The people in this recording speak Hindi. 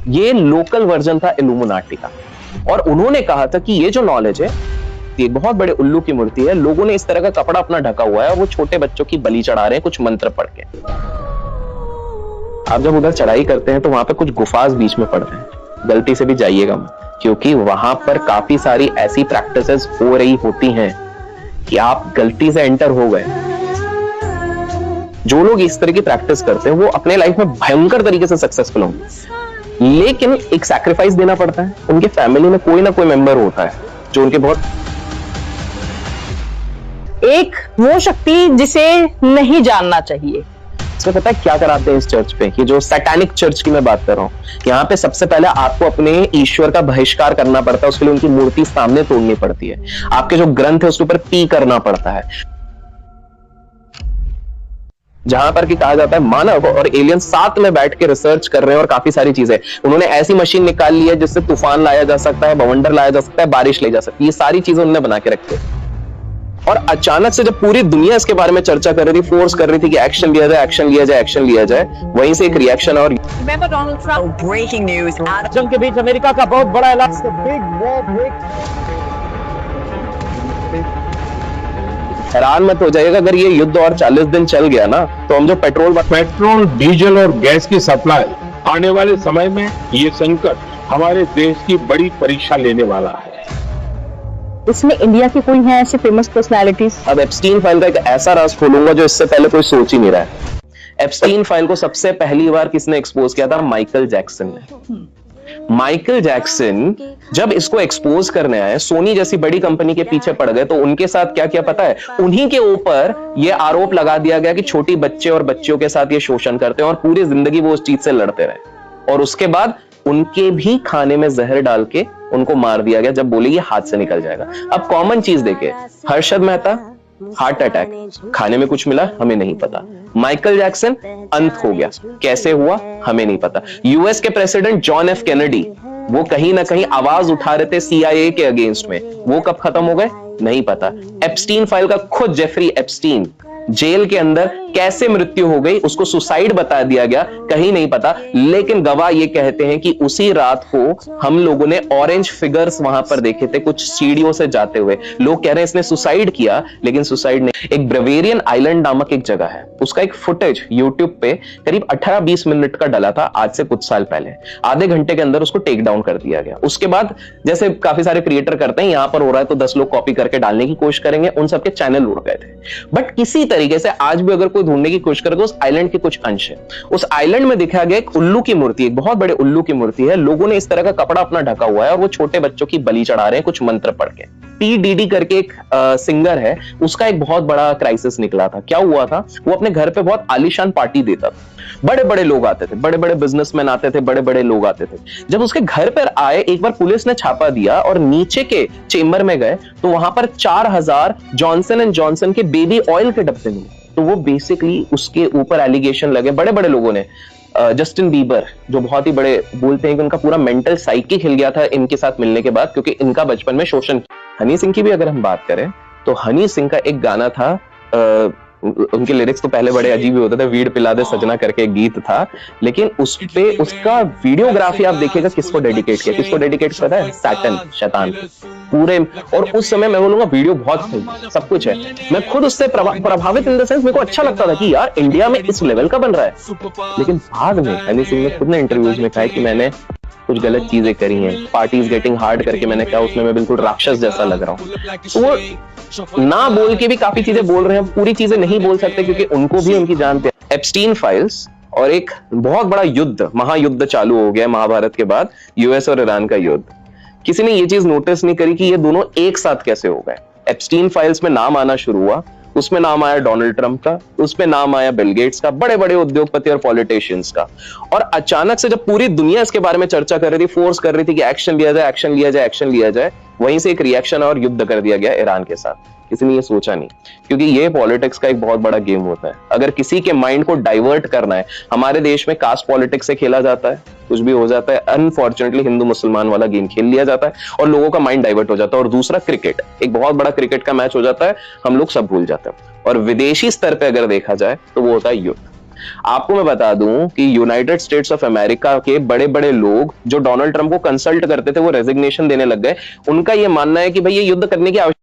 ये लोकल वर्जन था इल्यूमिनाटी का, और उन्होंने कहा था कि ये जो नॉलेज है ये बहुत बड़े उल्लू की मूर्ति है, लोगों ने इस तरह का कपड़ा अपना ढका हुआ है और वो छोटे बच्चों की बलि चढ़ा रहे हैं कुछ मंत्र पढ़ के। आप जब उधर चढ़ाई करते हैं तो वहां पे कुछ गुफाज बीच में पड़ रहे हैं, गलती से भी जाइएगा मत, क्योंकि वहां पर काफी सारी ऐसी प्रैक्टिसेस हो रही होती हैं कि आप गलती से एंटर हो गए। जो लोग इस तरह की प्रैक्टिस करते हैं वो अपने लाइफ में भयंकर तरीके से सक्सेसफुल होंगे, लेकिन एक सैक्रिफाइस देना पड़ता है। उनके फैमिली में कोई ना कोई मेंबर होता है जो उनके बहुत, एक वो शक्ति जिसे नहीं जानना चाहिए। इसमें पता है क्या कराते हैं इस चर्च पे, कि जो सैटानिक चर्च की मैं बात कर रहा हूँ, यहाँ पे सबसे पहले आपको अपने ईश्वर का बहिष्कार करना पड़ता है, उसके लिए उनकी मूर्ति सामने तोड़नी पड़ती है, आपके जो ग्रंथ है उसके ऊपर पी करना पड़ता है, जहां पर कि कहा जाता है मानव और एलियन साथ में बैठ के रिसर्च कर रहे हैं और काफी सारी चीजें उन्होंने ऐसी मशीन निकाल ली है जिससे तूफान लाया जा सकता है, बवंडर लाया जा सकता है, बारिश ली जा सकती है, ये सारी चीजें उन्होंने बना के रखी है। और अचानक से जब पूरी दुनिया इसके बारे में चर्चा कर रही थी, फोर्स कर रही थी कि एक्शन लिया जाए, एक्शन लिया जाए, एक्शन लिया जाए, वहीं से एक रिएक्शन। और ब्रेकिंग न्यूज, जंग के बीच अमेरिका का बहुत बड़ा ऐलान। हैरान मत हो जाइएगा अगर ये युद्ध और 40 दिन चल गया ना, तो हम जो पेट्रोल, डीजल और गैस की सप्लाई आने वाले समय में ये संकट हमारे देश की बड़ी परीक्षा लेने वाला है। इसमें इंडिया की कोई है ऐसी फेमस पर्सनालिटीज? अब एप्स्टीन फाइल का एक ऐसा राज खोलूंगा जो इससे पहले कोई सोच ही नहीं रहा है। एप्स्टीन फाइल को सबसे पहली बार किसने एक्सपोज किया था? माइकल जैक्सन ने। माइकल जैक्सन जब इसको एक्सपोज करने आए, सोनी जैसी बड़ी कंपनी के पीछे पड़ गए, तो उनके साथ क्या किया पता है? उन्हीं के ऊपर यह आरोप लगा दिया गया कि छोटी बच्चे और बच्चियों के साथ ये शोषण करते हैं, और पूरी जिंदगी वो उस चीज से लड़ते रहे। और उसके बाद उनके भी खाने में जहर डाल के उनको मार दिया गया, जब बोले ये हाथ से निकल जाएगा। अब कॉमन चीज देखे, हर्षद मेहता हार्ट अटैक, खाने में कुछ मिला हमें नहीं पता। माइकल जैक्सन अंत हो गया, कैसे हुआ हमें नहीं पता। यूएस के प्रेसिडेंट जॉन एफ कैनेडी, वो कहीं ना कहीं आवाज उठा रहे थे सीआईए के अगेंस्ट में, वो कब खत्म हो गए नहीं पता। एप्स्टीन फाइल का खुद जेफरी एप्स्टीन जेल के अंदर कैसे मृत्यु हो गई, उसको सुसाइड बता दिया गया, कहीं नहीं पता। लेकिन गवाह ये कहते हैं कि उसी रात को हम लोगों ने ऑरेंज फिगर्स वहां पर देखे थे कुछ सीढ़ियों से जाते हुए। लोग कह रहे हैं इसने सुसाइड किया, लेकिन सुसाइड नहीं। एक ब्रेवेरियन आइलैंड नामक एक जगह है, उसका एक फुटेज यूट्यूब पे करीब 18-20 मिनट का डला था आज से कुछ साल पहले। आधे घंटे के अंदर उसको टेक डाउन कर दिया गया। उसके बाद जैसे काफी सारे क्रिएटर करते हैं, यहां पर हो रहा है तो 10 लोग कॉपी करके डालने की कोशिश करेंगे, उन सबके चैनल उड़ गए थे। बट किसी तरीके से आज भी अगर कोई ढूंढने की कोशिश करे तो उस आइलैंड के कुछ अंश है। उस आइलैंड में दिखाया गया एक उल्लू की मूर्ति, एक बहुत बड़े उल्लू की मूर्ति है, लोगों ने इस तरह का कपड़ा अपना ढका हुआ है और वो छोटे बच्चों की बलि चढ़ा रहे हैं कुछ मंत्र पढ़ के। पीडीडी करके एक सिंगर है, उसका एक बहुत बड़ा क्राइसिस निकला था। क्या हुआ था? वो अपने घर पे बहुत आलीशान पार्टी देता था, बड़े बड़े लोग आते थे, बड़े बड़े बिजनेसमैन आते थे, बड़े बड़े लोग आते थे। जब उसके घर पर आए, एक बार पुलिस ने छापा दिया और नीचे के चेंबर में गए तो वहां पर 4000 जॉनसन एंड जॉनसन के बेबी ऑयल के डब्बे मिले। तो वो बेसिकली उसके ऊपर एलिगेशन लगे बड़े बड़े लोगों ने। जस्टिन बीबर, जो बहुत ही बड़े बोलते हैं कि उनका पूरा मेंटल साइकिक हिल गया था इनके साथ मिलने के बाद, क्योंकि इनका बचपन में शोषण। हनी सिंह की भी अगर हम बात करें तो हनी सिंह का एक गाना था, उनके लिरिक्स तो पहले बड़े अजीब ही होते थे, वीड पिला दे सजना करके एक गीत था, लेकिन उस पे उसका वीडियोग्राफी आप देखिएगा किसको डेडिकेट किया, किसको डेडिकेट पता है? सैटन, शैतान पूरे। और उस समय मैं बोलूंगा वीडियो बहुत सब कुछ है। मैं खुद उससे प्रभावित इन द सेंस, मेरे को अच्छा लगता था कि यार इंडिया में इस लेवल का बन रहा है। लेकिन बाद में हनी सिंह ने खुद ने इंटरव्यूज में कहा कि मैंने कुछ गलत चीजें करी हैं, पार्टीज गेटिंग हार्ड करके मैंने कहा उसमें मैं बिल्कुल राक्षस जैसा लग रहा हूं। तो वो ना बोल के भी काफी चीजें बोल रहे हैं, पूरी चीजें नहीं बोल सकते क्योंकि उनको भी उनकी जान पे। एप्स्टीन फाइल्स और एक बहुत बड़ा युद्ध, महायुद्ध चालू हो गया महाभारत के बाद, यूएस और ईरान का युद्ध। किसी ने ये चीज नोटिस नहीं करी कि ये दोनों एक साथ कैसे हो गए। एप्स्टीन फाइल्स में नाम आना शुरू हुआ, उसमें नाम आया डोनाल्ड ट्रंप का, उसमें नाम आया बिल गेट्स का, बड़े बड़े उद्योगपति और पॉलिटिशियंस का। और अचानक से जब पूरी दुनिया इसके बारे में चर्चा कर रही थी, फोर्स कर रही थी कि एक्शन लिया जाए, एक्शन लिया जाए, एक्शन लिया जाए, वहीं से एक रिएक्शन और युद्ध कर दिया गया ईरान के साथ। किसी ने ये सोचा नहीं, क्योंकि ये पॉलिटिक्स का एक बहुत बड़ा गेम होता है। अगर किसी के माइंड को डाइवर्ट करना है, हमारे देश में कास्ट पॉलिटिक्स से खेला जाता है, कुछ भी हो जाता है, अनफॉर्चुनेटली हिंदू मुसलमान वाला गेम खेल लिया जाता है और लोगों का माइंड डाइवर्ट हो जाता है। और दूसरा क्रिकेट, एक बहुत बड़ा क्रिकेट का मैच हो जाता है, हम लोग सब भूल जाते हैं। और विदेशी स्तर पे अगर देखा जाए तो वो होता है युद्ध। आपको मैं बता दूं कि यूनाइटेड स्टेट्स ऑफ अमेरिका के बड़े बड़े लोग जो डोनाल्ड ट्रंप को कंसल्ट करते थे वो रेजिग्नेशन देने लग गए। उनका ये मानना है कि भाई ये युद्ध करने की